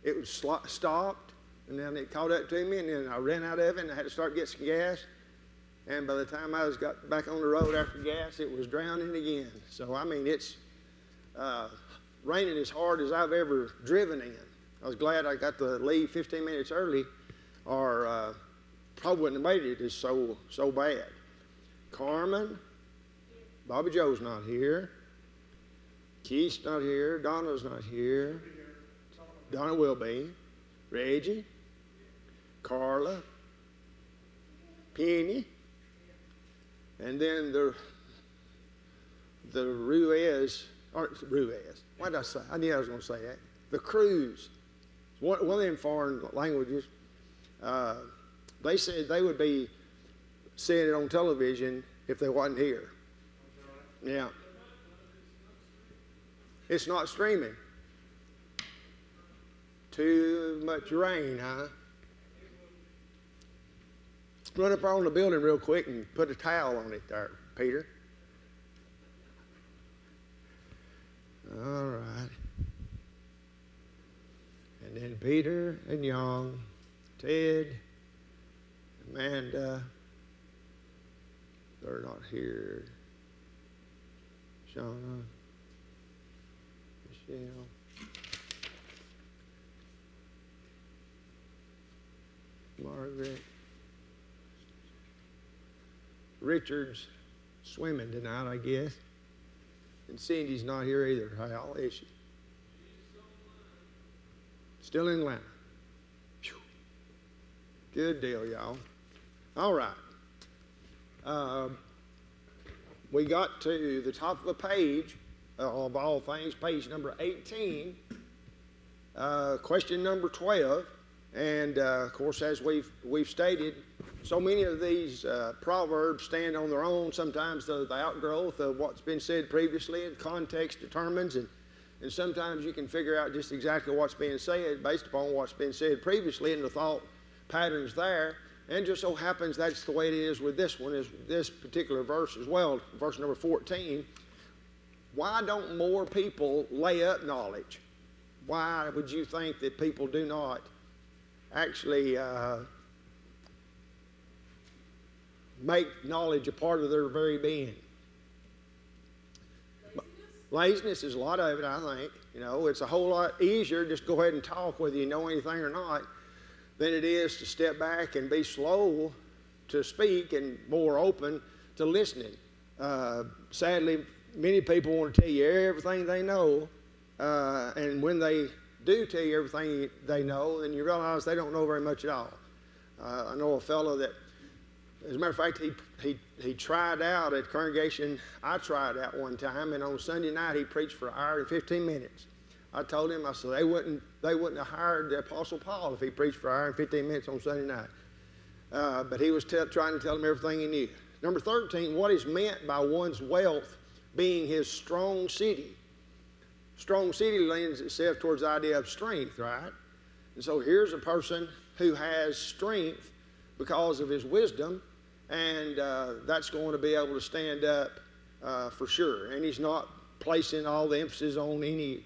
it was stopped, and then it caught up to me, and then I ran out of it, and I had to start getting some gas. And by the time I got back on the road after gas, it was drowning again. So, I mean, it's raining as hard as I've ever driven in. I was glad I got to leave 15 minutes early, or probably wouldn't have made it. It's so bad. Carmen, Bobby Joe's not here. Keith's not here. Donna's not here. Donna will be. Reggie, Carla, Penny, and then the Ruiz. Why did I say? I knew I was going to say that. The Cruz. One of them foreign languages. They said they would be seeing it on television if they wasn't here. Yeah. It's not streaming. Too much rain, huh? Run up on the building real quick and put a towel on it there, Peter. All right. And then Peter and Young, Ted, Amanda, they're not here. Shauna, Michelle. Margaret. Richard's swimming tonight, I guess. And Cindy's not here either. How is she? Still in line. Good deal, y'all. All right. We got to the top of a page of all things, page number 18, question number 12. And, of course, as we've stated, so many of these proverbs stand on their own. Sometimes they're the outgrowth of what's been said previously, and context determines. And sometimes you can figure out just exactly what's being said based upon what's been said previously and the thought patterns there. And just so happens that's the way it is with this one, is this particular verse as well, verse number 14. Why don't more people lay up knowledge? Why would you think that people do not actually make knowledge a part of their very being? Laziness is a lot of it, I think. You know, it's a whole lot easier just go ahead and talk whether you know anything or not than it is to step back and be slow to speak and more open to listening. Sadly, many people want to tell you everything they know, and when they do tell you everything they know, then you realize they don't know very much at all. I know a fellow that, as a matter of fact, he tried out at congregation. I tried out one time, and on Sunday night he preached for an hour and 15 minutes. I told him, I said, they wouldn't have hired the Apostle Paul if he preached for an hour and 15 minutes on Sunday night. But he was trying to tell him everything he knew. Number 13, what is meant by one's wealth being his strong city? Strong city lends itself towards the idea of strength, right? And so here's a person who has strength because of his wisdom, and that's going to be able to stand up for sure. And he's not placing all the emphasis on any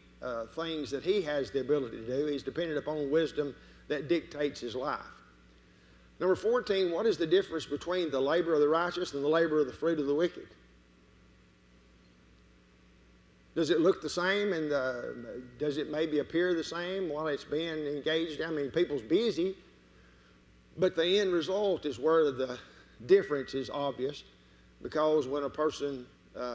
things that he has the ability to do. He's dependent upon wisdom that dictates his life. Number 14, what is the difference between the labor of the righteous and the labor of the fruit of the wicked? Does it look the same, and does it maybe appear the same while it's being engaged? I mean, people's busy, but the end result is where the difference is obvious, because when a person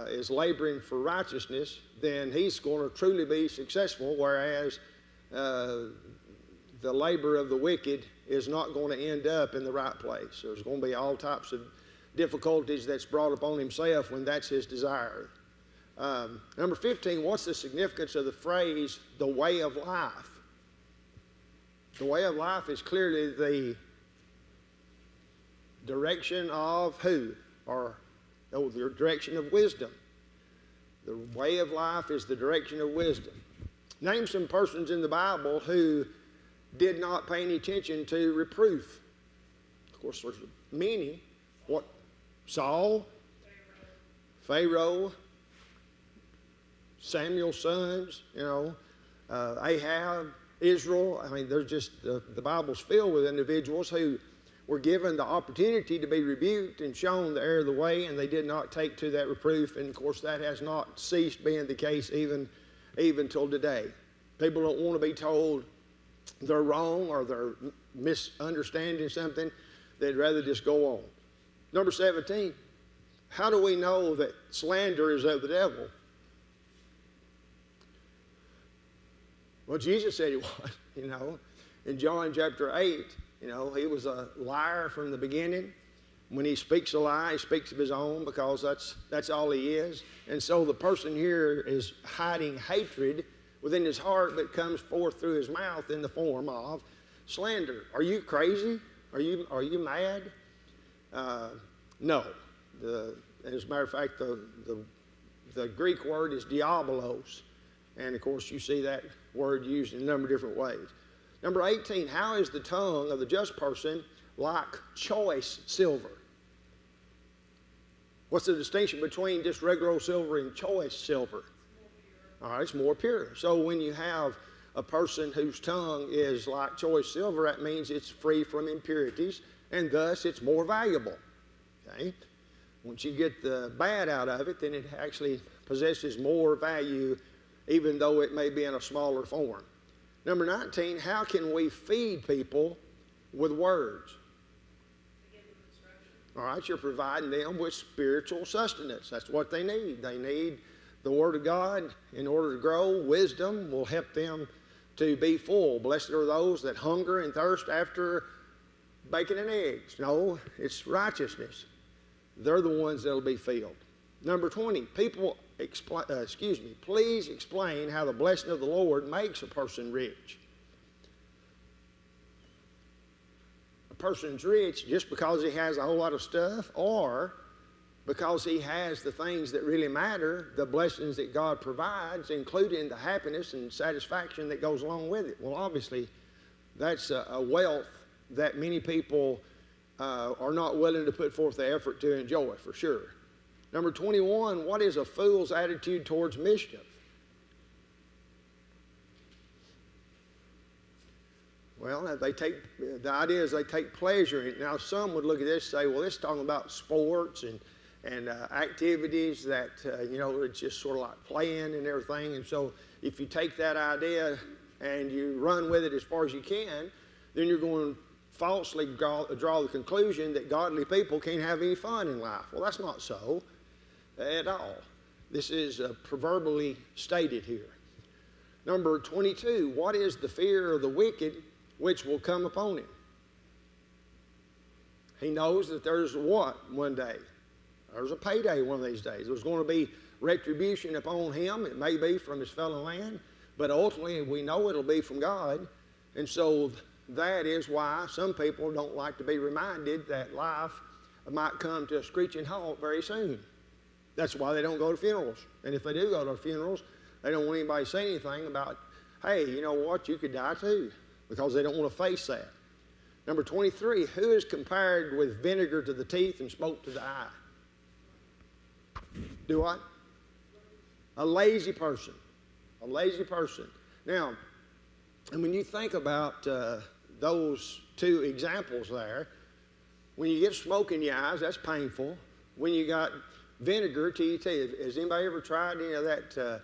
is laboring for righteousness, then he's going to truly be successful, whereas the labor of the wicked is not going to end up in the right place. There's going to be all types of difficulties that's brought upon himself when that's his desire. Number 15, what's the significance of the phrase, the way of life? The way of life is clearly the direction of who? Or the direction of wisdom. The way of life is the direction of wisdom. Name some persons in the Bible who did not pay any attention to reproof. Of course, there's many. What? Saul, Pharaoh, Samuel's sons, Ahab, Israel. I mean, there's just, the Bible's filled with individuals who were given the opportunity to be rebuked and shown the error of the way, and they did not take to that reproof. And of course, that has not ceased being the case even till today. People don't want to be told they're wrong or they're misunderstanding something. They'd rather just go on. Number 17, how do we know that slander is of the devil? Well, Jesus said he was, in John chapter 8, he was a liar from the beginning. When he speaks a lie, he speaks of his own, because that's all he is. And so the person here is hiding hatred within his heart, but comes forth through his mouth in the form of slander. Are you crazy? Are you mad? No. As a matter of fact, the Greek word is diabolos. And of course, you see that word used in a number of different ways. Number 18, how is the tongue of the just person like choice silver? What's the distinction between just regular old silver and choice silver? All right, it's more pure. So when you have a person whose tongue is like choice silver, that means it's free from impurities, and thus it's more valuable. Okay? Once you get the bad out of it, then it actually possesses more value, even though it may be in a smaller form. Number 19, how can we feed people with words? All right, you're providing them with spiritual sustenance. That's what they need. They need the Word of God in order to grow. Wisdom will help them to be full. Blessed are those that hunger and thirst after bacon and eggs. No, it's righteousness. They're the ones that will be filled. Number 20, please explain how the blessing of the Lord makes a person rich. A person's rich just because he has a whole lot of stuff, or because he has the things that really matter, the blessings that God provides, including the happiness and satisfaction that goes along with it. Well, obviously, that's a wealth that many people are not willing to put forth the effort to enjoy, for sure. Number 21, what is a fool's attitude towards mischief? Well, the idea is they take pleasure in it. Now, some would look at this and say, well, this is talking about sports and activities that, it's just sort of like playing and everything. And so if you take that idea and you run with it as far as you can, then you're going to falsely draw the conclusion that godly people can't have any fun in life. Well, that's not so at all. This is proverbially stated here. Number 22, what is the fear of the wicked which will come upon him? He knows that there's what one day? There's a payday one of these days. There's going to be retribution upon him. It may be from his fellow man, but ultimately we know it'll be from God. And so that is why some people don't like to be reminded that life might come to a screeching halt very soon. That's why they don't go to funerals. And if they do go to funerals, they don't want anybody to say anything about, hey, you know what, you could die too, because they don't want to face that. Number 23, who is compared with vinegar to the teeth and smoke to the eye? Do what? A lazy person. A lazy person. Now, and when you think about those two examples there, when you get smoke in your eyes, that's painful. When you got vinegar to your teeth, has anybody ever tried any of that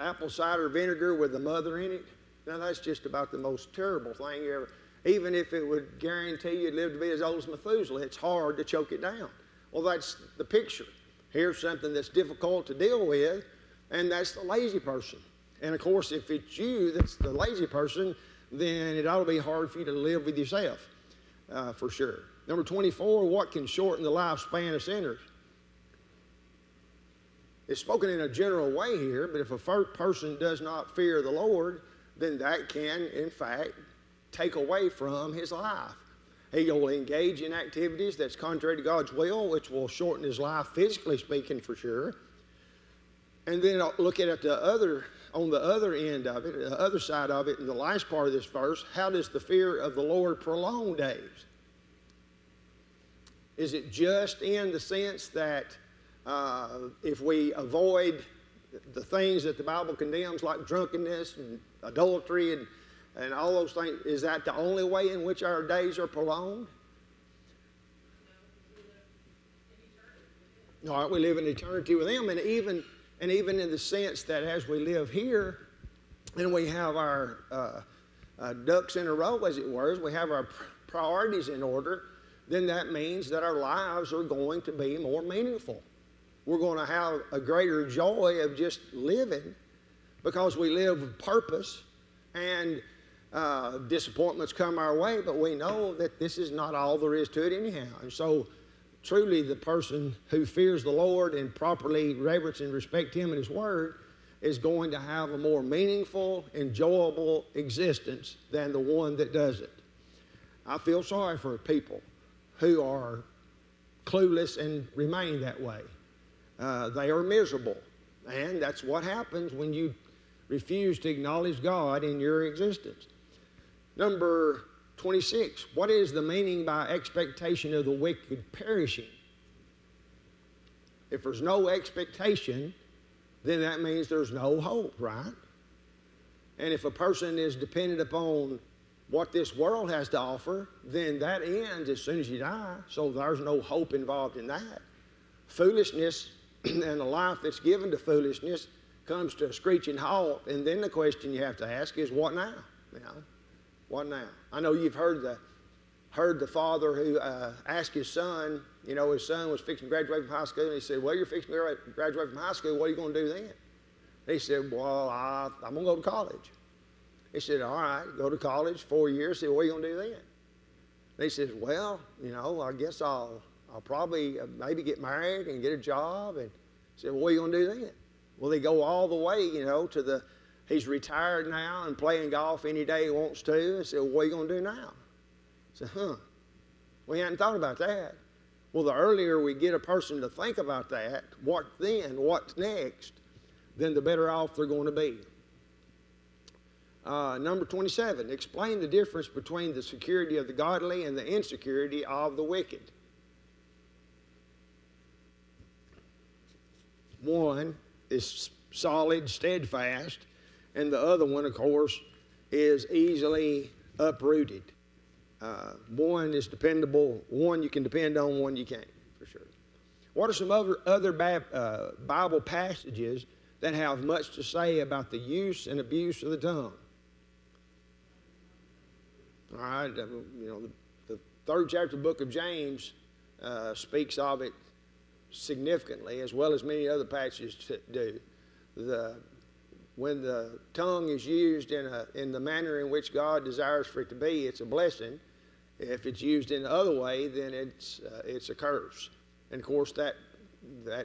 apple cider vinegar with the mother in it? Now, that's just about the most terrible thing you ever. Even if it would guarantee you'd live to be as old as Methuselah, it's hard to choke it down. Well, that's the picture. Here's something that's difficult to deal with, and that's the lazy person. And of course, if it's you that's the lazy person, then it ought to be hard for you to live with yourself, for sure. Number 24, what can shorten the lifespan of sinners? It's spoken in a general way here, but if a person does not fear the Lord, then that can, in fact, take away from his life. He will engage in activities that's contrary to God's will, which will shorten his life, physically speaking, for sure. And then look at it on the other end of it, the other side of it, in the last part of this verse, how does the fear of the Lord prolong days? Is it just in the sense that if we avoid the things that the Bible condemns, like drunkenness and adultery and all those things, is that the only way in which our days are prolonged? All right, we live in eternity with Him, and even in the sense that as we live here, and we have our ducks in a row, as it were, we have our priorities in order, then that means that our lives are going to be more meaningful. We're going to have a greater joy of just living because we live with purpose, and disappointments come our way, but we know that this is not all there is to it anyhow. And so truly the person who fears the Lord and properly reverence and respect Him and His Word is going to have a more meaningful, enjoyable existence than the one that doesn't. I feel sorry for people who are clueless and remain that way. They are miserable, and that's what happens when you refuse to acknowledge God in your existence. Number 26, what is the meaning by expectation of the wicked perishing? If there's no expectation, then that means there's no hope, right? And if a person is dependent upon what this world has to offer, then that ends as soon as you die, so there's no hope involved in that. Foolishness and a life that's given to foolishness comes to a screeching halt, and then the question you have to ask is, what now? You know, what now? I know you've heard the father who asked his son, you know, his son was fixing to graduate from high school, and he said, well, you're fixing to graduate from high school, what are you going to do then? He said, well, I'm going to go to college. He said, all right, go to college, 4 years. He said, what are you going to do then? And he says, well, you know, I guess I'll probably maybe get married and get a job. And he said, well, what are you going to do then? Well, they go all the way, you know, to he's retired now and playing golf any day he wants to. I said, well, what are you going to do now? I said, we hadn't thought about that. Well, the earlier we get a person to think about that, what then, what's next, then the better off they're going to be. Number 27, explain the difference between the security of the godly and the insecurity of the wicked. One is solid, steadfast, and the other one, of course, is easily uprooted. One is dependable, one you can depend on, one you can't, for sure. What are some other Bible passages that have much to say about the use and abuse of the tongue? All right, you know, the third chapter of the book of James speaks of it significantly, as well as many other passages do. When the tongue is used in the manner in which God desires for it to be, it's a blessing. If it's used in the other way, then it's a curse. And of course, that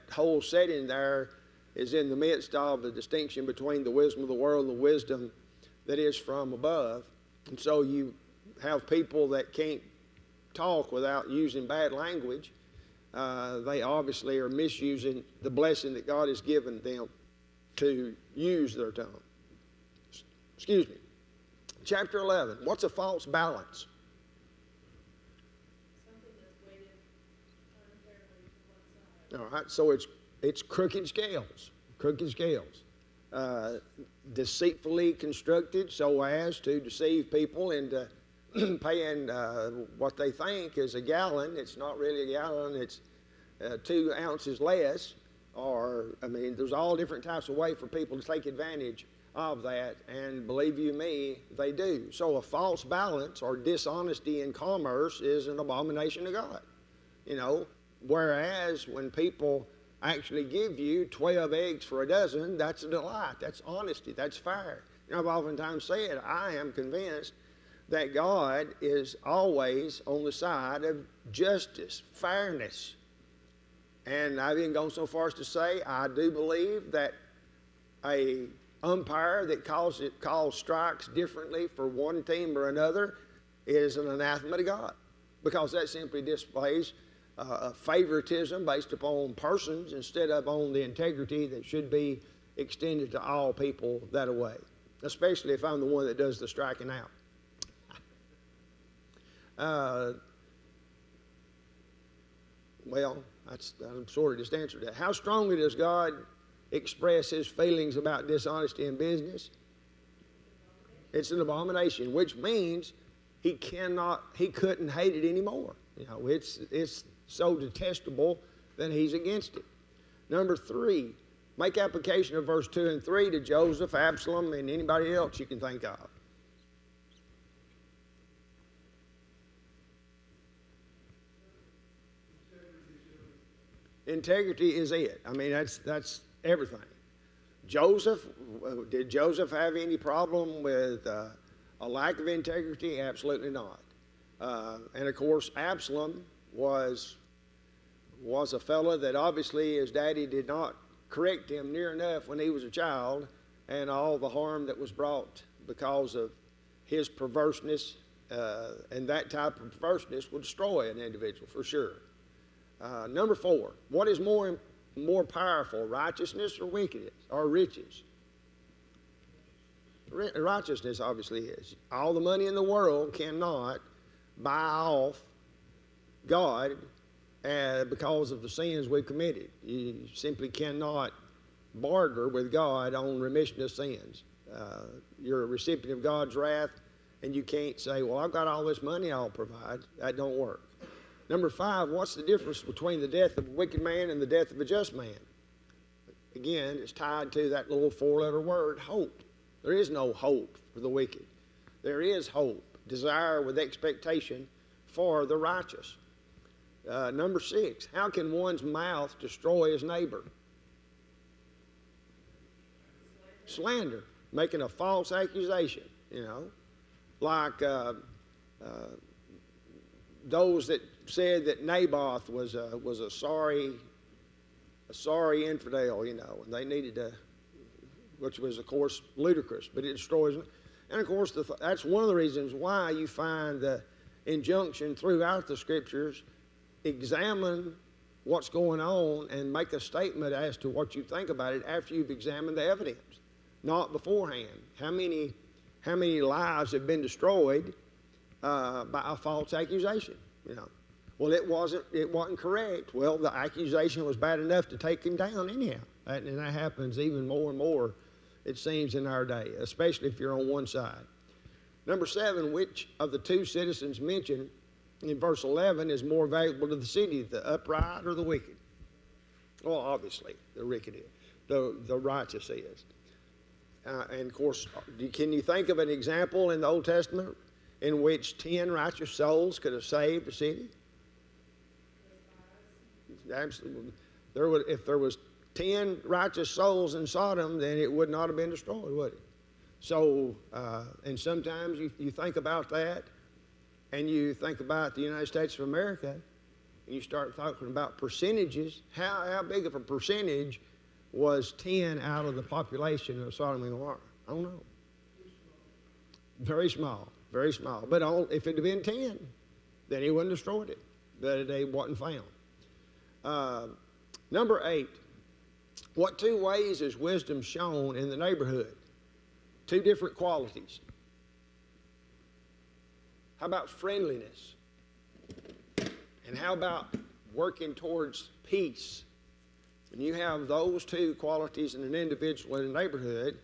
whole setting there is in the midst of the distinction between the wisdom of the world and the wisdom that is from above. And so you have people that can't talk without using bad language. They obviously are misusing the blessing that God has given them to use their tongue. Excuse me. Chapter 11. What's a false balance? Something that's weighted unfairly to one side. All right, so it's crooked scales. Crooked scales. Deceitfully constructed so as to deceive people into paying what they think is a gallon. It's not really a gallon. It's 2 ounces less. Or, I mean, there's all different types of ways for people to take advantage of that, and believe you me, they do. So a false balance or dishonesty in commerce is an abomination to God. You know, whereas when people actually give you 12 eggs for a dozen, that's a delight. That's honesty. That's fair. You know, I've oftentimes said, I am convinced that God is always on the side of justice, fairness. And I've even gone so far as to say I do believe that a umpire that calls strikes differently for one team or another is an anathema to God, because that simply displays a favoritism based upon persons instead of on the integrity that should be extended to all people that way, especially if I'm the one that does the striking out. Well, that's sort of just answered that. How strongly does God express his feelings about dishonesty in business? It's an abomination, which means he couldn't hate it anymore. It's so detestable that he's against it. Number 3, make application of verse 2 and 3 to Joseph, Absalom, and anybody else you can think of. Integrity is it. I mean, that's everything. Did Joseph have any problem with a lack of integrity? Absolutely not. And of course, Absalom was a fellow that obviously his daddy did not correct him near enough when he was a child, and all the harm that was brought because of his perverseness, and that type of perverseness will destroy an individual for sure. Number 4, what is more powerful, righteousness or wickedness or riches? Righteousness obviously is. All the money in the world cannot buy off God because of the sins we've committed. You simply cannot barter with God on remission of sins. You're a recipient of God's wrath, and you can't say, well, I've got all this money I'll provide. That don't work. Number 5, what's the difference between the death of a wicked man and the death of a just man? Again, it's tied to that little 4-letter word, hope. There is no hope for the wicked. There is hope, desire with expectation for the righteous. Number 6, how can one's mouth destroy his neighbor? Slander, making a false accusation, like those that said that Naboth was a sorry infidel, and they needed to, which was of course ludicrous, but it destroys them. And of course that's one of the reasons why you find the injunction throughout the scriptures: examine what's going on and make a statement as to what you think about it after you've examined the evidence, not beforehand. How many lives have been destroyed by a false accusation? Well, it wasn't correct. Well, the accusation was bad enough to take him down anyhow, and that happens even more and more, it seems, in our day, especially if you're on one side. Number 7, which of the 2 citizens mentioned in verse 11 is more valuable to the city, the upright or the wicked? Well, obviously, the wicked is. The righteous is. And of course, can you think of an example in the Old Testament in which 10 righteous souls could have saved a city? Absolutely. If there was 10 righteous souls in Sodom, then it would not have been destroyed, would it? So, and sometimes you think about that, and you think about the United States of America, and you start talking about percentages. How big of a percentage was 10 out of the population of Sodom and Gomorrah? I don't know. Very small, very small. But if it had been 10, then he wouldn't have destroyed it. But it wasn't found. Number 8, what 2 ways is wisdom shown in the neighborhood? 2 different qualities. How about friendliness? And how about working towards peace? When you have those 2 qualities in an individual in a neighborhood,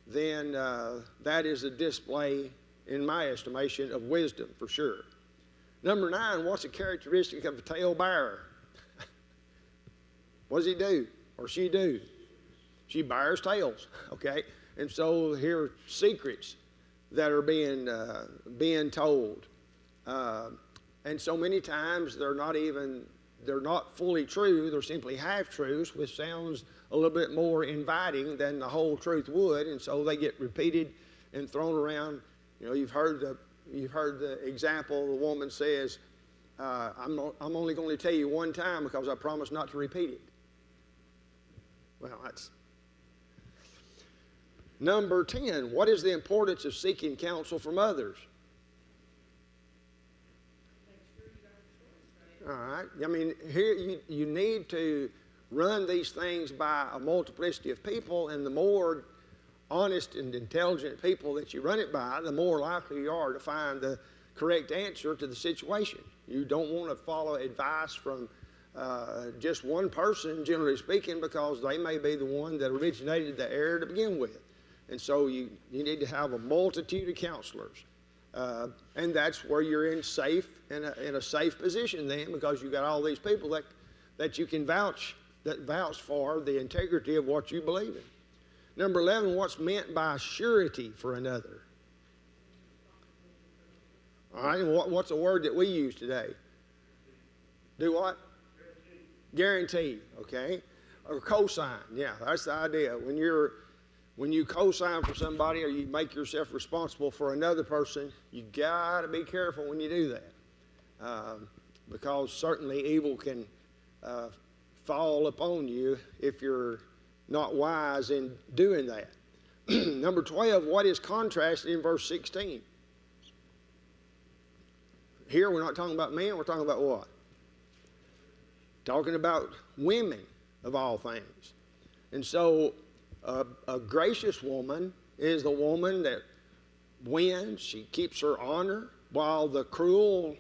then that is a display, in my estimation, of wisdom for sure. Number 9, what's a characteristic of a tale bearer? What does he do or she do? She bears tales, okay? And so here are secrets that are being told. And so many times they're not fully true. They're simply half-truths, which sounds a little bit more inviting than the whole truth would. And so they get repeated and thrown around. You've heard the example. The woman says, I'm only going to tell you one time because I promise not to repeat it. Well, that's... Number 10, what is the importance of seeking counsel from others? All right. I mean, here you need to run these things by a multiplicity of people, and the more honest and intelligent people that you run it by, the more likely you are to find the correct answer to the situation. You don't want to follow advice from just one person, generally speaking, because they may be the one that originated the error to begin with. And so you need to have a multitude of counselors. And that's where you're in a safe position then, because you got all these people that you can vouch for the integrity of what you believe in. Number 11, what's meant by surety for another? All right, and what's a word that we use today? Do what? Guarantee, okay? Or co-sign, yeah, that's the idea. When you co-sign for somebody or you make yourself responsible for another person, you got to be careful when you do that, because certainly evil can fall upon you if you're not wise in doing that. Number 12, what is contrasted in verse 16? Here we're not talking about men, we're talking about what? Talking about women of all things. And so a gracious woman is the woman that wins. She keeps her honor, while the cruel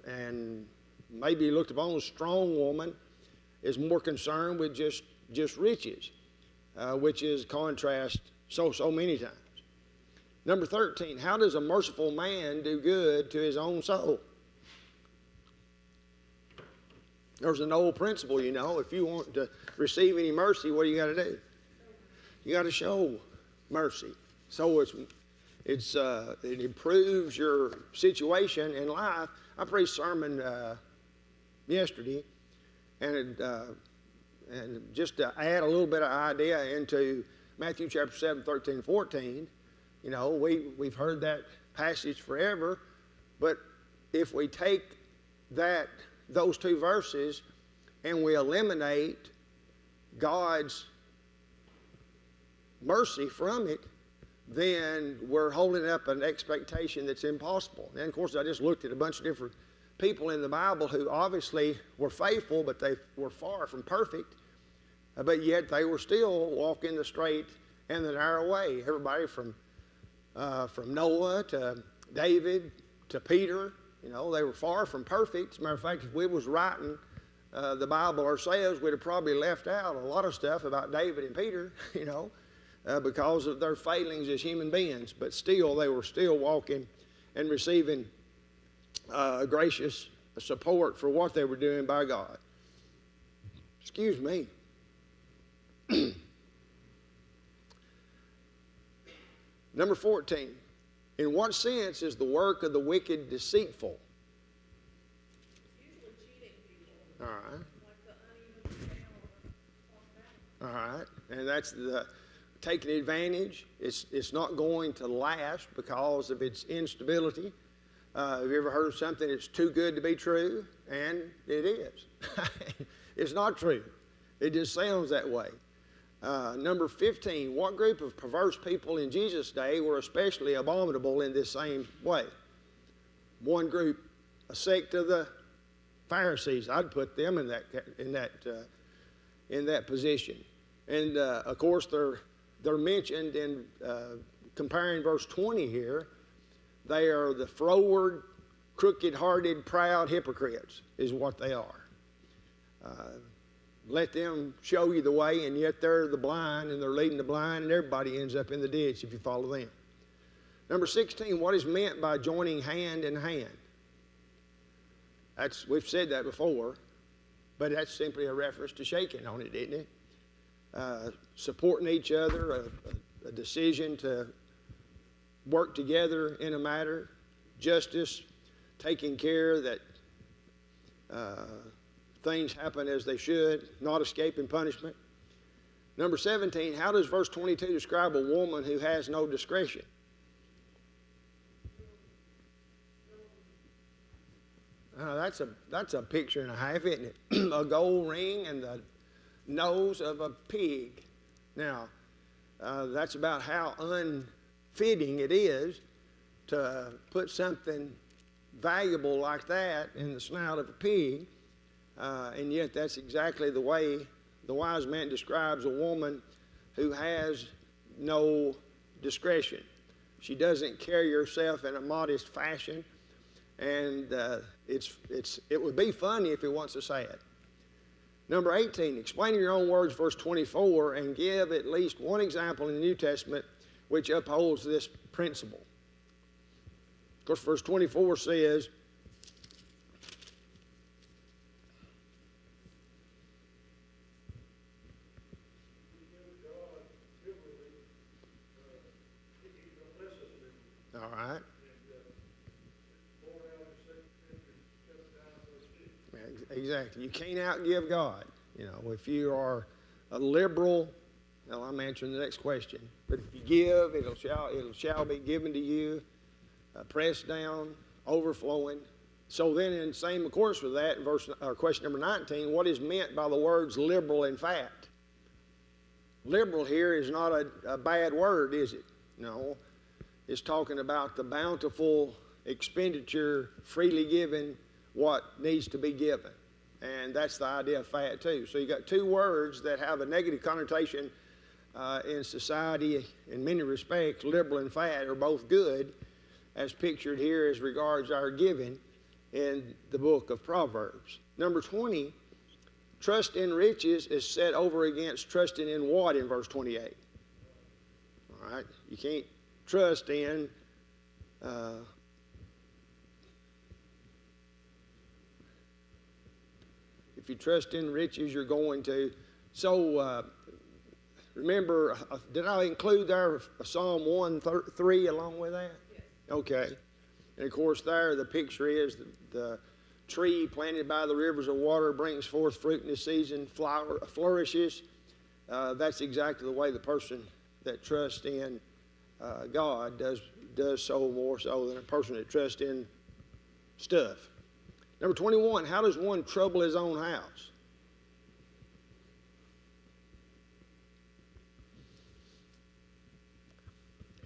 and maybe looked upon as strong woman is more concerned with just riches, which is contrast so many times. Number 13, how does a merciful man do good to his own soul? There's an old principle, if you want to receive any mercy, what do you got to do? You got to show mercy. So it improves your situation in life. I preached a sermon yesterday, and just to add a little bit of idea into Matthew chapter 7, 13, 14, we've heard that passage forever, but if we take those two verses and we eliminate God's mercy from it, then we're holding up an expectation that's impossible. And of course, I just looked at a bunch of different people in the Bible who obviously were faithful, but they were far from perfect, but yet they were still walking the straight and the narrow way. Everybody from Noah to David to Peter, they were far from perfect. As a matter of fact, if we was writing the Bible ourselves, we'd have probably left out a lot of stuff about David and Peter, because of their failings as human beings. But still, they were still walking and receiving gracious support for what they were doing by God. Excuse me. Number 14, in what sense is the work of the wicked deceitful? Usually cheating people. All right. Like the uneven scale. All right. And that's the taking advantage. It's not going to last because of its instability. Have you ever heard of something that's too good to be true? And it is. It's not true. It just sounds that way. Number 15, what group of perverse people in Jesus' day were especially abominable in this same way? One group, a sect of the Pharisees. I'd put them in that position. And of course, they're mentioned in comparing verse 20 here. They are the froward, crooked-hearted, proud hypocrites is what they are. Let them show you the way, and yet they're the blind, and they're leading the blind, and everybody ends up in the ditch if you follow them. Number 16, what is meant by joining hand in hand? We've said that before, but that's simply a reference to shaking on it, isn't it? Supporting each other, a decision to work together in a matter, justice, taking care that things happen as they should, not escaping punishment. Number 17, how does verse 22 describe a woman who has no discretion? That's a picture and a half, isn't it? A gold ring and the nose of a pig. Now, that's about how unfitting it is to put something valuable like that in the snout of a pig. And yet that's exactly the way the wise man describes a woman who has no discretion. She doesn't carry herself in a modest fashion, And it would be funny if it wasn't so sad. Number 18, explain in your own words verse 24 and give at least one example in the New Testament which upholds this principle. Of course, verse 24 says, all right. Exactly. You can't outgive God. You know, if you are a liberal, well, I'm answering the next question. But if you give, it shall be given to you, pressed down, overflowing. So then, in same accordance with that, question number 19, what is meant by the words liberal and fat? Liberal here is not a bad word, is it? No. It's talking about the bountiful expenditure, freely given what needs to be given. And that's the idea of fat too. So you got two words that have a negative connotation in society in many respects. Liberal and fat are both good, as pictured here as regards our giving in the book of Proverbs. Number 20, trust in riches is set over against trusting in what in verse 28? All right, you can't trust in if you trust in riches, you're going to. So remember, did I include there Psalm 1:3 along with that? Yes. Okay. And of course there the picture is the tree planted by the rivers of water brings forth fruit in the season, flourishes. That's exactly the way the person that trusts in God does so more so than a person that trusts in stuff. Number 21, how does one trouble his own house?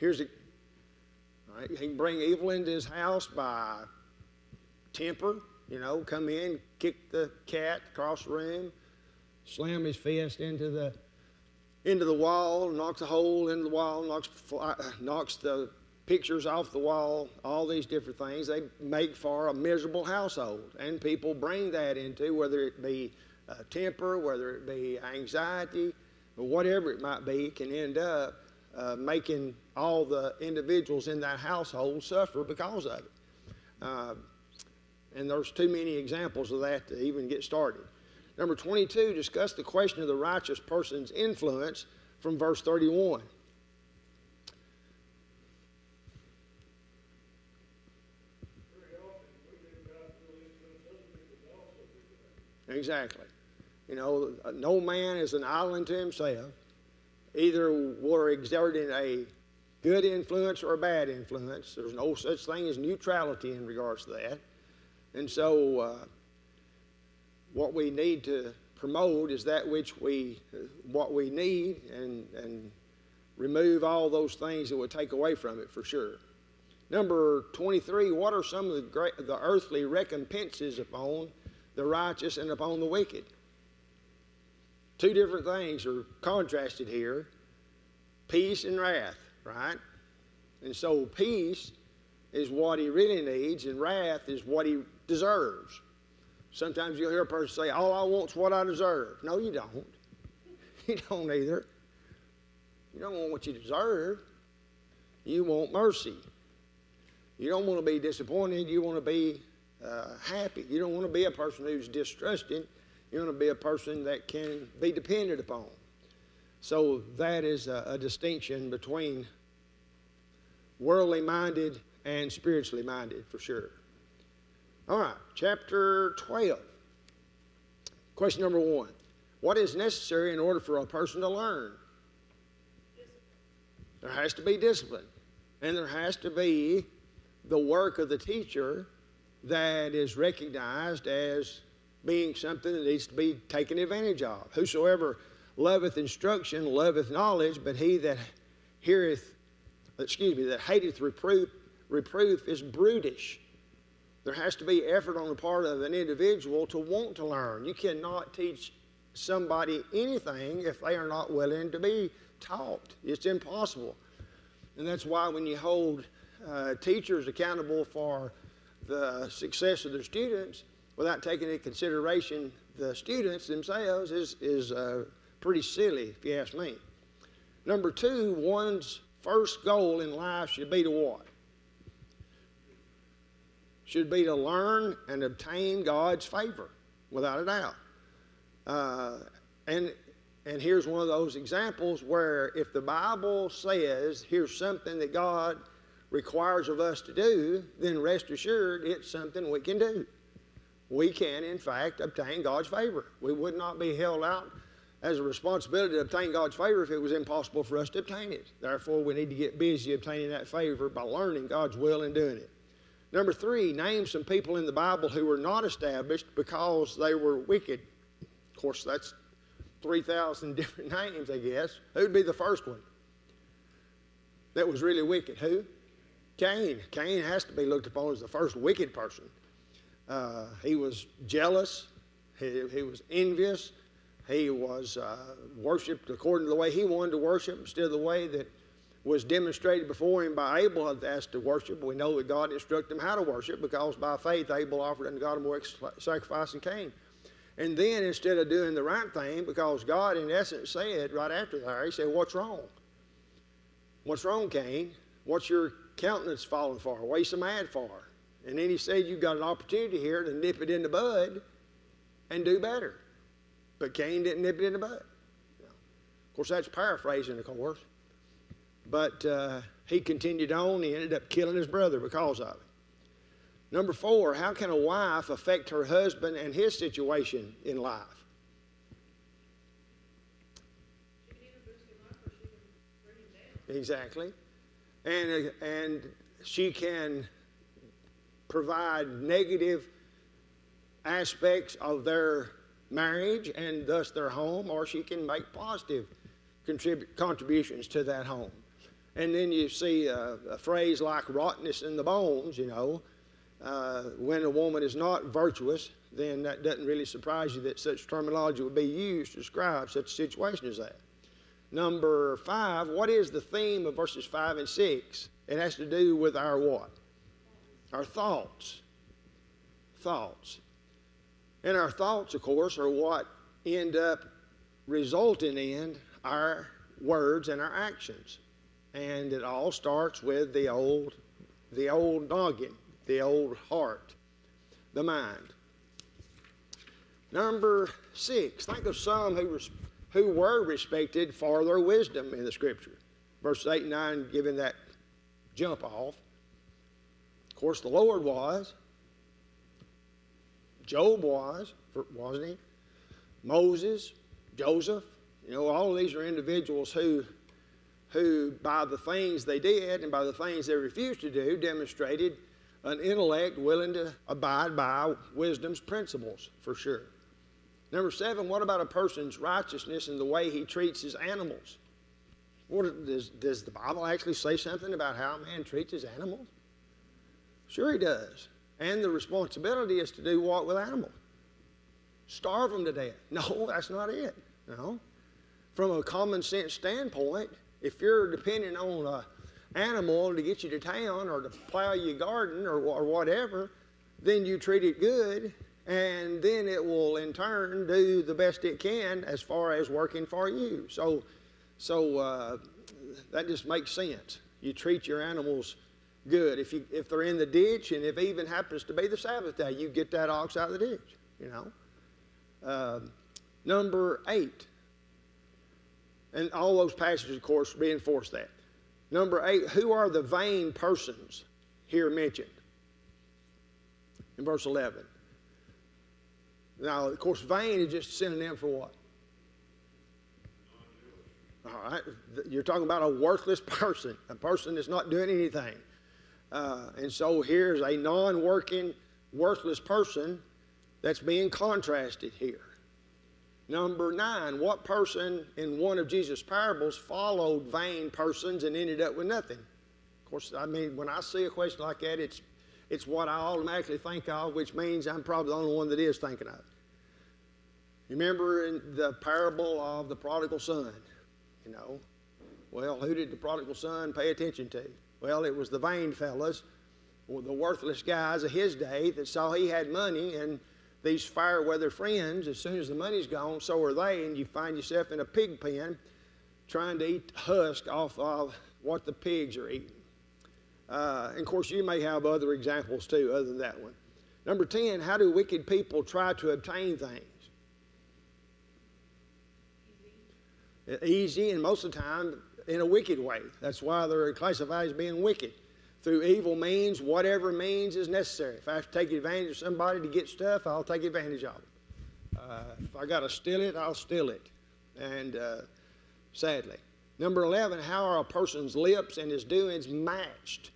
All right, he can bring evil into his house by temper, come in, kick the cat across the room, slam his fist into the wall, knocks a hole into the wall, knocks the pictures off the wall, all these different things. They make for a miserable household. And people bring that into, whether it be temper, whether it be anxiety, or whatever it might be, can end up making all the individuals in that household suffer because of it. And there's too many examples of that to even get started. Number 22, discuss the question of the righteous person's influence from verse 31. Exactly. No man is an island to himself. Either we're exerting a good influence or a bad influence. There's no such thing as neutrality in regards to that. And so what we need to promote is that what we need and remove all those things that would take away from it for sure. Number 23, what are some of the earthly recompenses upon the righteous and upon the wicked? Two different things are contrasted here. Peace and wrath, right? And so peace is what he really needs, and wrath is what he deserves. Sometimes you'll hear a person say, all I want is what I deserve. No, you don't. You don't either. You don't want what you deserve. You want mercy. You don't want to be disappointed. You want to be happy. You don't want to be a person who's distrusting. You want to be a person that can be depended upon. So that is a distinction between worldly minded and spiritually minded for sure. All right, chapter 12. Question number 1. What is necessary in order for a person to learn? There has to be discipline. And there has to be the work of the teacher that is recognized as being something that needs to be taken advantage of. Whosoever loveth instruction loveth knowledge, but he that hateth reproof is brutish. There has to be effort on the part of an individual to want to learn. You cannot teach somebody anything if they are not willing to be taught. It's impossible. And that's why when you hold teachers accountable for the success of their students without taking into consideration the students themselves is pretty silly, if you ask me. Number two, one's first goal in life should be to what? Should be to learn and obtain God's favor, without a doubt. And here's one of those examples where if the Bible says here's something that God requires of us to do, then rest assured it's something we can do. We can, in fact, obtain God's favor. We would not be held out as a responsibility to obtain God's favor if it was impossible for us to obtain it. Therefore, we need to get busy obtaining that favor by learning God's will and doing it. Number three, name some people in the Bible who were not established because they were wicked. Of course, that's 3,000 different names, I guess. Who'd be the first one that was really wicked? Who? Cain. Cain has to be looked upon as the first wicked person. He was jealous. He was envious. He was worshipped according to the way he wanted to worship instead of the way that was demonstrated before him by Abel as to worship. We know that God instructed him how to worship because by faith Abel offered unto God a more sacrifice than Cain. And then instead of doing the right thing, because God in essence said right after that, he said, what's wrong? What's wrong, Cain? What's your countenance falling for? What are you so mad for? And then he said, you've got an opportunity here to nip it in the bud and do better. But Cain didn't nip it in the bud. Of course, that's paraphrasing, of course. But he continued on. He ended up killing his brother because of it. Number four, how can a wife affect her husband and his situation in life? She can either boost him up or she can bring him down. Exactly. And she can provide negative aspects of their marriage and thus their home, or she can make positive contributions to that home. And then you see a phrase like rottenness in the bones, you know. When a woman is not virtuous, then that doesn't really surprise you that such terminology would be used to describe such a situation as that. Number five, what is the theme of verses 5 and 6? It has to do with our what? Our thoughts. Thoughts. And our thoughts, of course, are what end up resulting in our words and our actions. And it all starts with the old noggin, the old heart, the mind. Number 6, think of some who were respected for their wisdom in the Scripture. Verses 8 and 9 giving that jump off. Of course, the Lord was. Job was, wasn't he? Moses, Joseph. You know, all of these are individuals who by the things they did and by the things they refused to do demonstrated an intellect willing to abide by wisdom's principles, for sure. Number 7, what about a person's righteousness in the way he treats his animals? Does the Bible actually say something about how a man treats his animals? Sure he does. And the responsibility is to do what with animals? Starve them to death. No, that's not it. No. From a common sense standpoint, if you're depending on an animal to get you to town or to plow your garden or whatever, then you treat it good, and then it will in turn do the best it can as far as working for you. So that just makes sense. You treat your animals good. If they're in the ditch, and if it even happens to be the Sabbath day, you get that ox out of the ditch, you know. Number 8. And all those passages, of course, reinforce that. Number 8, who are the vain persons here mentioned? In verse 11. Now, of course, vain is just a synonym for what? All right. You're talking about a worthless person, a person that's not doing anything. And so here's a non-working, worthless person that's being contrasted here. Number 9, what person in one of Jesus' parables followed vain persons and ended up with nothing? Of course, I mean, when I see a question like that, it's what I automatically think of, which means I'm probably the only one that is thinking of it. You remember in the parable of the prodigal son, you know? Well, who did the prodigal son pay attention to? Well, it was the vain fellas the worthless guys of his day that saw he had money, and these fair-weather friends, as soon as the money's gone, so are they, and you find yourself in a pig pen trying to eat husk off of what the pigs are eating. And of course, you may have other examples too, other than that one. Number 10, how do wicked people try to obtain things? Easy, and most of the time in a wicked way. That's why they're classified as being wicked. Through evil means, whatever means is necessary. If I have to take advantage of somebody to get stuff, I'll take advantage of it. If I got to steal it, I'll steal it. And sadly. Number 11, how are a person's lips and his doings matched?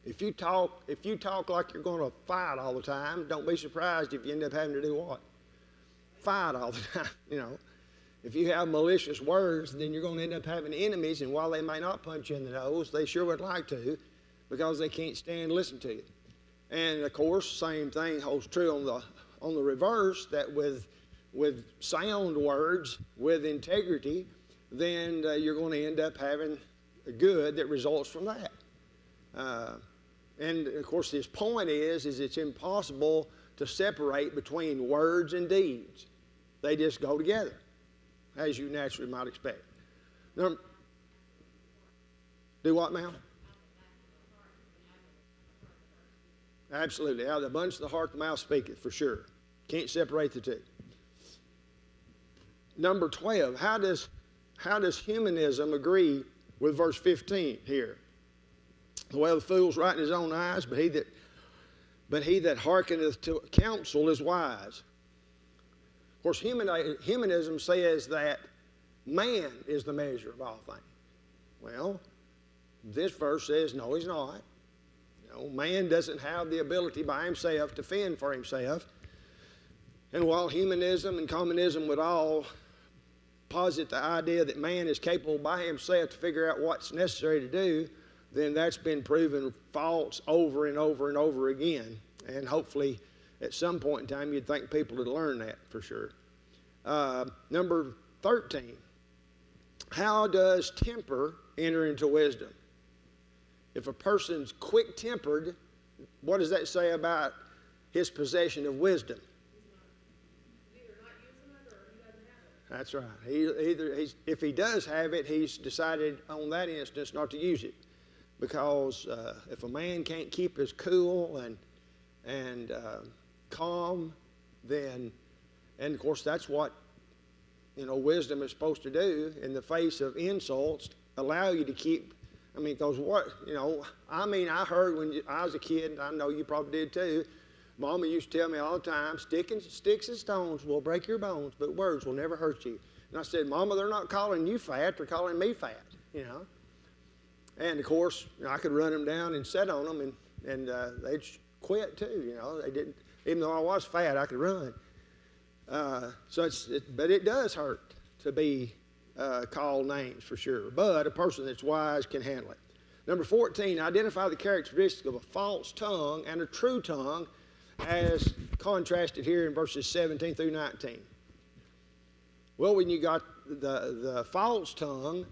If you talk like you're going to fight all the time, don't be surprised if you end up having to do what? Fight all the time, you know. If you have malicious words, then you're going to end up having enemies, and while they may not punch you in the nose, they sure would like to, because they can't stand to listen to you. And of course, same thing holds true on the reverse, that with sound words, with integrity, then you're going to end up having a good that results from that. And of course, his point is it's impossible to separate between words and deeds. They just go together, as you naturally might expect. Now, do what, ma'am? Absolutely. Out of the abundance of the heart, the mouth speaketh, for sure. Can't separate the two. Number 12, how does humanism agree with verse 15 here? Well, the fool's right in his own eyes, but he that hearkeneth to counsel is wise. Of course, humanism says that man is the measure of all things. Well, this verse says, no, he's not. You know, man doesn't have the ability by himself to fend for himself. And while humanism and communism would all posit the idea that man is capable by himself to figure out what's necessary to do, then that's been proven false over and over and over again. And hopefully, at some point in time, you'd think people would learn that for sure. Number 13, how does temper enter into wisdom? If a person's quick-tempered, what does that say about his possession of wisdom? That's right. If he does have it, he's decided on that instance not to use it. Because if a man can't keep his cool and calm, then, and of course that's what, wisdom is supposed to do in the face of insults, allow you to keep, because I heard when I was a kid, and I know you probably did too, Mama used to tell me all the time, sticks and stones will break your bones, but words will never hurt you. And I said, Mama, they're not calling you fat, they're calling me fat, And of course, I could run them down and sit on them, and they'd quit too, They didn't, even though I was fat, I could run. But it does hurt to be called names for sure. But a person that's wise can handle it. Number 14, identify the characteristics of a false tongue and a true tongue, as contrasted here in verses 17 through 19. Well, when you got the false tongue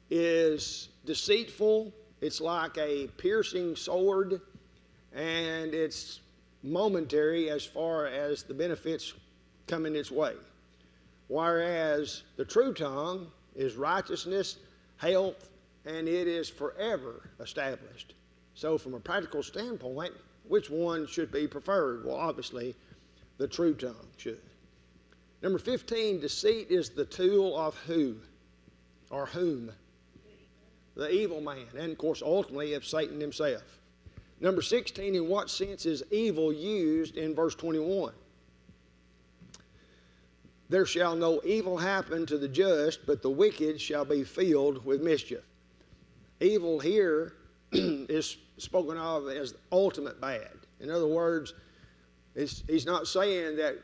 is deceitful, it's like a piercing sword, and it's momentary as far as the benefits coming its way. Whereas the true tongue is righteousness, health, and it is forever established. So from a practical standpoint, which one should be preferred? Well, obviously, the true tongue should. Number 15, deceit is the tool of who or whom? The evil man, and of course, ultimately, of Satan himself. Number 16, in what sense is evil used in verse 21? There shall no evil happen to the just, but the wicked shall be filled with mischief. Evil here is spoken of as ultimate bad. In other words, he's not saying that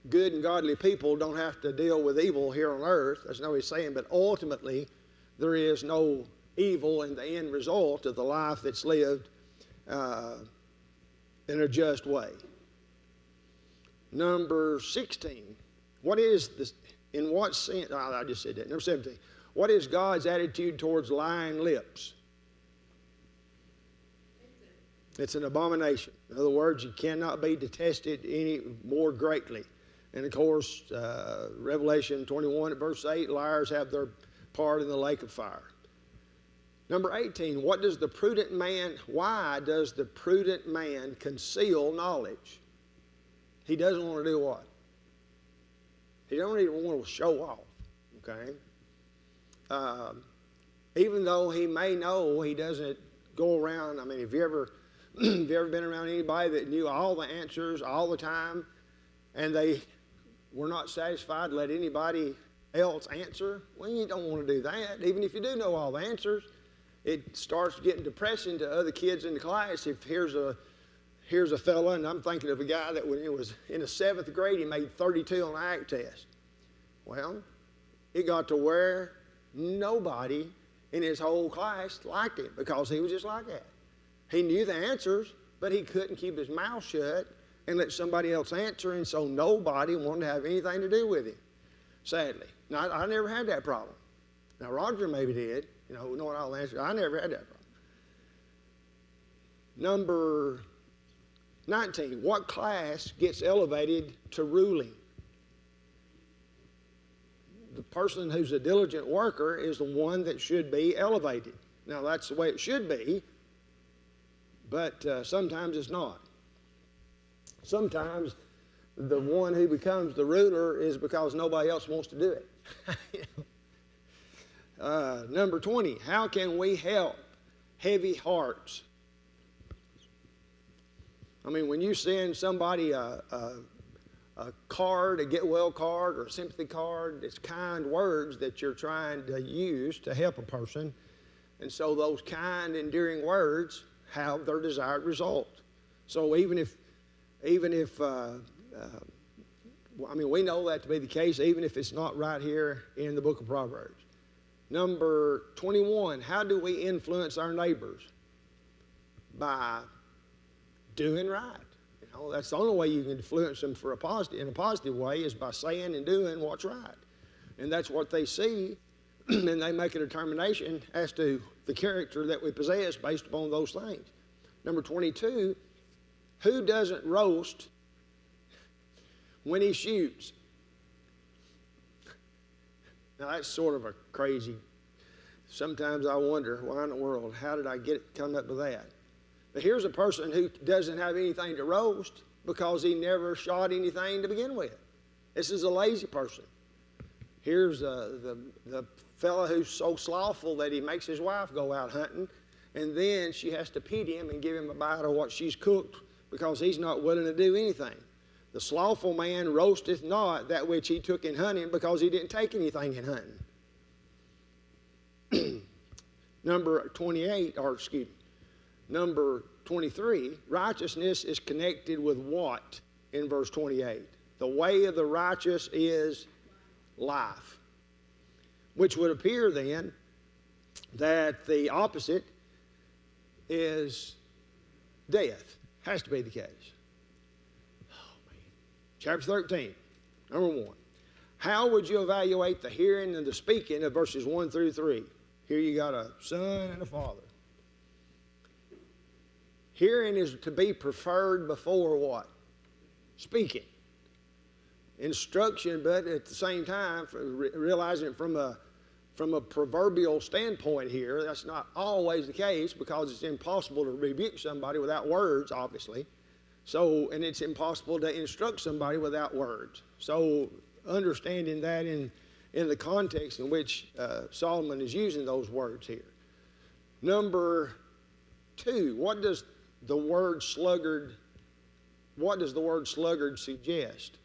good and godly people don't have to deal with evil here on earth. That's not what he's saying, but ultimately there is no evil in the end result of the life that's lived in a just way. Number 16, what is this? In what sense? Oh, I just said that. Number 17, what is God's attitude towards lying lips? It's an abomination. In other words, you cannot be detested any more greatly. And of course, Revelation 21 at verse 8, liars have their part in the lake of fire. Number 18, why does the prudent man conceal knowledge? He doesn't want to do what? He don't even want to show off, okay? Even though he may know, he doesn't go around. I mean, have you ever been around anybody that knew all the answers all the time, and they were not satisfied to let anybody else answer? Well, you don't want to do that. Even if you do know all the answers, it starts getting depressing to other kids in the class. If here's a fella, and I'm thinking of a guy that when he was in the 7th grade, he made 32 on the ACT test. Well, it got to where nobody in his whole class liked him because he was just like that. He knew the answers, but he couldn't keep his mouth shut and let somebody else answer, and so nobody wanted to have anything to do with him, sadly. Now, I never had that problem. Now, Roger maybe did, knowing all the answers. I never had that problem. Number 19, what class gets elevated to ruling? The person who's a diligent worker is the one that should be elevated. Now, that's the way it should be, but sometimes it's not. Sometimes the one who becomes the ruler is because nobody else wants to do it. Number 20, how can we help heavy hearts? I mean, when you send somebody a card, a get well card or a sympathy card, it's kind words that you're trying to use to help a person. And so those kind, endearing words have their desired result. So even if we know that to be the case, even if it's not right here in the book of Proverbs. Number 21, how do we influence our neighbors? By doing right. That's the only way you can influence them in a positive way is by saying and doing what's right. And that's what they see, and they make a determination as to the character that we possess based upon those things. Number 22, who doesn't roast when he shoots? Now, that's sort of a crazy, sometimes I wonder, why in the world, how did I come up with that? But here's a person who doesn't have anything to roast because he never shot anything to begin with. This is a lazy person. Here's the fella who's so slothful that he makes his wife go out hunting, and then she has to pity him and give him a bite of what she's cooked because he's not willing to do anything. The slothful man roasteth not that which he took in hunting because he didn't take anything in hunting. Number 23, righteousness is connected with what in verse 28? The way of the righteous is life, which would appear then that the opposite is death. Has to be the case. Oh, man. Chapter 13, number 1. How would you evaluate the hearing and the speaking of verses 1 through 3? Here you got a son and a father. Hearing is to be preferred before what? Speaking. Instruction, but at the same time, realizing it from a proverbial standpoint here, that's not always the case because it's impossible to rebuke somebody without words, obviously. And it's impossible to instruct somebody without words. So understanding that in the context in which Solomon is using those words here. Number 2, what does the word sluggard suggest?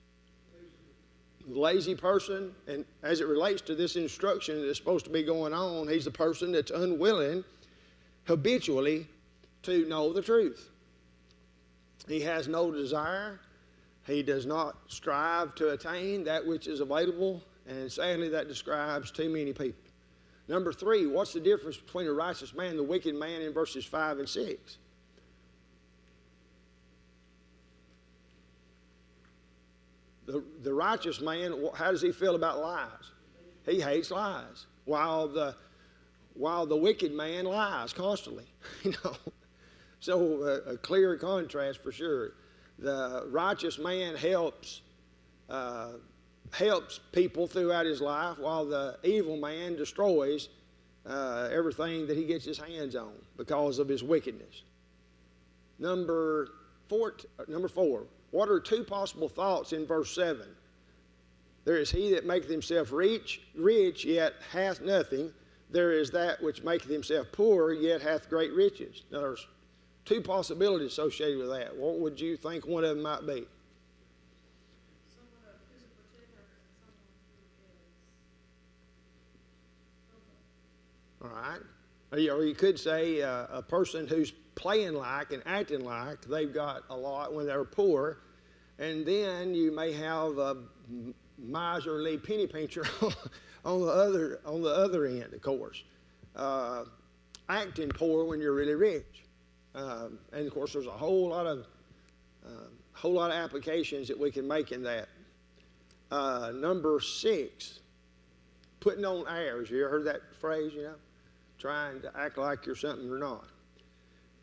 Lazy person, and as it relates to this instruction that's supposed to be going on, he's the person that's unwilling habitually to know the truth. He has no desire. He does not strive to attain that which is available, and sadly that describes too many people. Number 3, what's the difference between a righteous man and the wicked man in verses 5 and 6? The righteous man, how does he feel about lies? He hates lies, while the wicked man lies constantly. So a clear contrast for sure. The righteous man helps people throughout his life, while the evil man destroys everything that he gets his hands on because of his wickedness. Number 4, what are 2 possible thoughts in verse 7? There is he that maketh himself rich, yet hath nothing. There is that which maketh himself poor, yet hath great riches. Now, there's 2 possibilities associated with that. What would you think one of them might be? Someone who's a pretender and someone who is. All right. Or you could say a person who's playing like and acting like they've got a lot when they're poor. And then you may have a miserly penny pincher on the other end, of course. Acting poor when you're really rich. And of course, there's a whole lot of applications that we can make in that. Number 6, putting on airs. You ever heard that phrase? Trying to act like you're something you're not.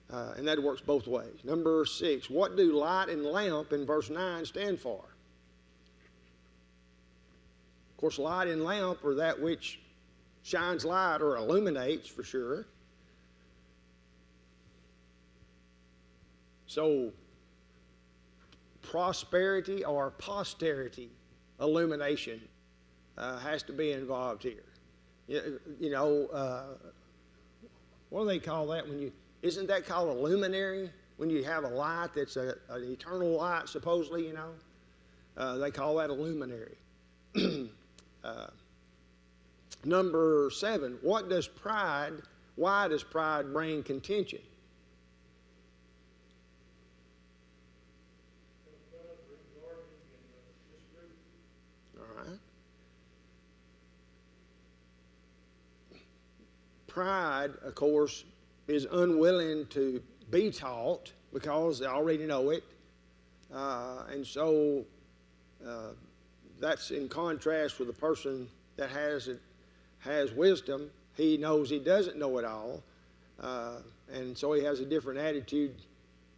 And that works both ways. Number 6, what do light and lamp in verse 9 stand for? Of course, light and lamp are that which shines light or illuminates for sure. So, prosperity or posterity illumination has to be involved here. What do they call that isn't that called a luminary? When you have a light that's an eternal light, supposedly, they call that a luminary. Number 7, why does pride bring contention? All right. Pride, of course, is unwilling to be taught because they already know it. And so that's in contrast with the person that has wisdom. He knows he doesn't know it all. And so he has a different attitude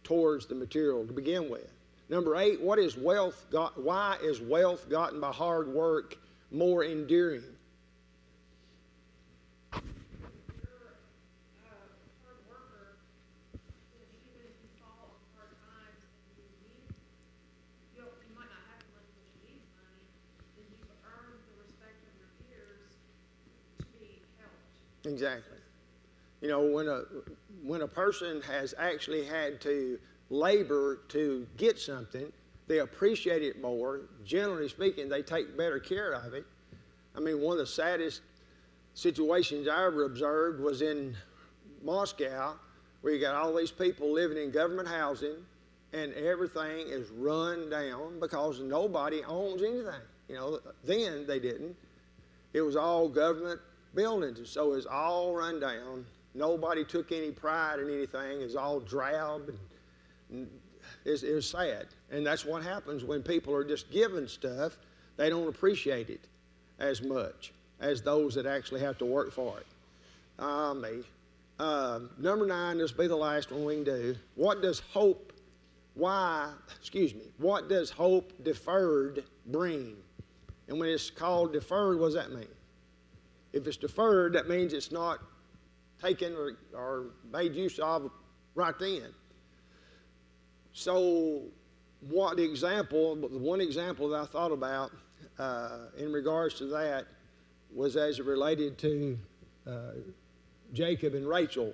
towards the material to begin with. Number 8, why is wealth gotten by hard work more enduring? Exactly. When a person has actually had to labor to get something, they appreciate it more. Generally speaking, they take better care of it. I mean, one of the saddest situations I ever observed was in Moscow, where you got all these people living in government housing, and everything is run down because nobody owns anything. Then they didn't. It was all government buildings, and so it's all run down. Nobody took any pride in anything. It's all drab, and it was sad. And that's what happens when people are just given stuff. They don't appreciate it as much as those that actually have to work for it. Number 9, this will be the last one we can do. What does hope deferred bring? And when it's called deferred, what does that mean? If it's deferred, that means it's not taken or made use of right then. So the one example that I thought about in regards to that was as it related to Jacob and Rachel,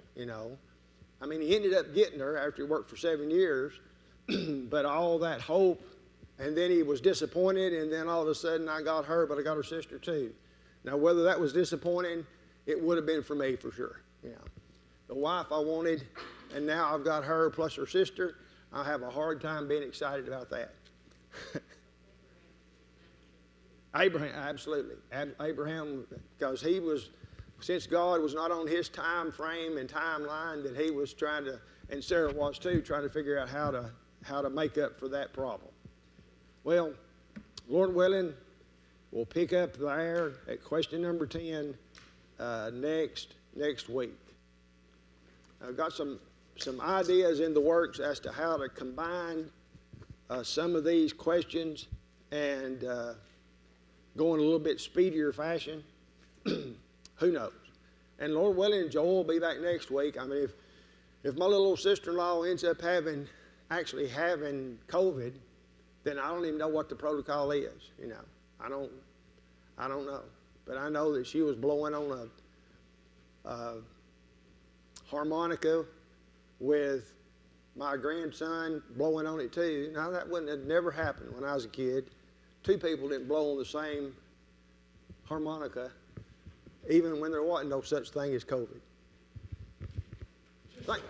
I mean, he ended up getting her after he worked for 7 years, but all that hope, and then he was disappointed, and then all of a sudden I got her, but I got her sister too. Now, whether that was disappointing, it would have been for me for sure. The wife I wanted, and now I've got her plus her sister. I have a hard time being excited about that. Abraham, absolutely. Abraham, because since God was not on his time frame and timeline, that he was trying to, and Sarah was too, trying to figure out how to make up for that problem. Well, Lord willing, we'll pick up there at question number 10 next week. I've got some some ideas in the works as to how to combine some of these questions and go in a little bit speedier fashion. Who knows? And Lord willing, Joel will be back next week. I mean, if my little sister-in-law ends up actually having COVID, then I don't even know what the protocol is. You know, I don't know. But I know that she was blowing on a harmonica with my grandson blowing on it too. Now that wouldn't have never happened when I was a kid. Two people didn't blow on the same harmonica, even when there wasn't no such thing as COVID. Thank you.